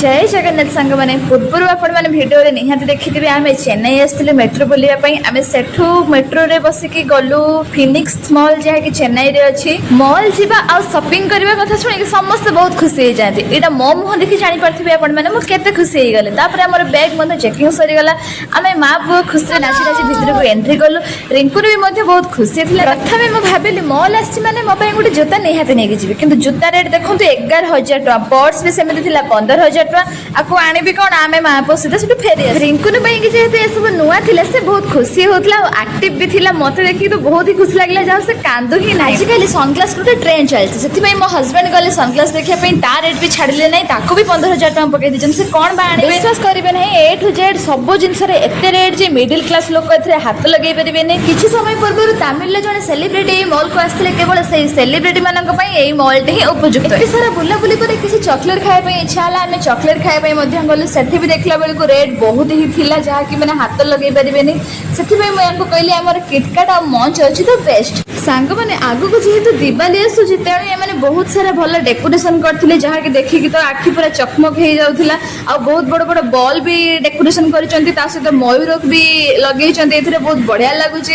जय जगन्नाथ सांग मैंने पूर्व आपण मैंने भिडियो निहाती देखिथे आम चेन्नई आसते मेट्रो बुलाई आम सेठू मेट्रो रे बसिकी गलु फिनिक्स मॉल जहाँकि चेन्नई रे अच्छी मॉल जावा आ शॉपिंग करने कथा शुणी समस्त बहुत खुशी हो जाती यहाँ मो मुह देखी जापे आपण मैंने मुझे खुशी हो गले आम बैग मतलब चेकिंग सरीगला आम माँ पुओ खुशी नाची नाची भितर को एंट्री कलु रिंकू भी बहुत खुशी थी प्रथम मुझे भाविली मॉल आसी मैंने मो गोटे जोता निहाती नहीं जी कि जोता रेट देखो 11,000 टका पर्स भी सेमती 15,000 आपको आने कौन आम माँ पो सीधा से फेरी रिंकुन जेहतु ये सब नुआ थिला से बहुत खुशी होता एक्टिव भी थिला मत देखिए तो बहुत ही खुशी लगे जहाँ से कांदू ही ना आजिकल सनग्लास गोटे ट्रेंड चलती से मो हजबैंड गले सनग्लास देखापी ता रेट भी छाड़े ना ताको भी 15,000 टका पकई दी से कौन बाणे विश्वास करेंगे ना ए टू जेड सब जिनस एत रेट जे मिडिल क्लास लोक हाथ लगे पारे किसी समय पूर्व तमिल जड़े सेलिब्रिटी मॉल को आसते केवल से सेलिब्रिटी मान मॉल टे ही उपयुक्त सारा बुलाबुली पर किसी चॉकलेट खाया इच्छा है आम चॉकलेट खाया गलु से भी देखला बेलू रेट बहुत ही थिला जहाँ कि मैंने हाथ लगे पारे से कहली आम किटकाट और मंच अच्छी तो बेस्ट सांग मैंने आगु जेहेतु दिवाली आसूची तेणु ये बहुत सारा भल डेकोरेशन करते जहाँ कि देखिकी तो आखि पूरा चकमक हो जाऊला आ बहुत बड़ बड़ बॉल भी डेकोरेशन कर सहित मयूर भी लगे बहुत बढ़िया लगुच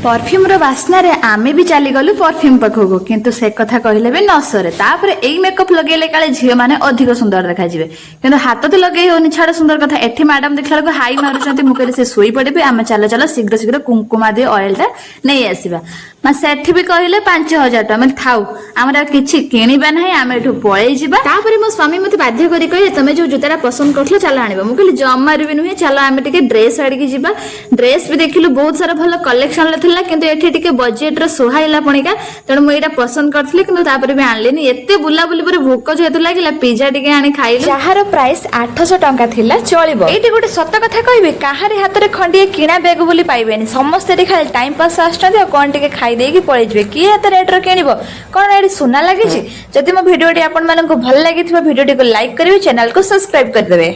परफ्यूम बास्ना रे आमे भी चली गलु परफ्यूम पाखक किंतु से कथा कहले भी न सरे तापर एई मेकअप लगेले काले झियो माने अधिक सुंदर देखा जिवे किंतु हाथ तो लगे होनी छाड़ सुंदर कथा एठी मैडम देखला को हाई मारुचंती मु कहले से सोई पड़े आमे चलो चलो शीघ्र शीघ्र कुंकुमा दे ऑयल टा नहीं आसीबा मा सेठी भी कहले 5,000 टका मैं थाउ हमरा किछि किनिबा नाही आमे एठु पळेई जिबा तापर मो स्वामी मते बाध्य करी कहले तमे जो जुतारा पसंद करथलो चलो आनिबा मु कहले जम्मार भी नुहे चलो आमे टिके ड्रेस आड़ी की जिबा ड्रेस भी देखिलु बहुत सारा भलो कलेक्शन लथिला किंतु एठी टिके बजेट रो सोहाइला पणिका तेणु मु एटा पसंद करथले किंतु तापर भी आनलेनी एते बुला बुली पर भूक जेतु लागिला पिज्जा टिके आनी खाइले जहार प्राइस 800 टका थिला चलिबो एठी गोटे सत्य कथा कहबे काहारे हाथ रे खंडिए किणा बैग बोली पाइबेनी समस्त एठी खाली टाइम पास आछथि कोन टिके खाइ देकी पळै जबे कि एते रेट रो किनिबो कोन एडी सुना लागि छी जदि मो भिडियोटी आपन मानको भल लागि थिबा भिडियोटी को लाइक करिवे चैनल को सब्सक्राइब कर देबे।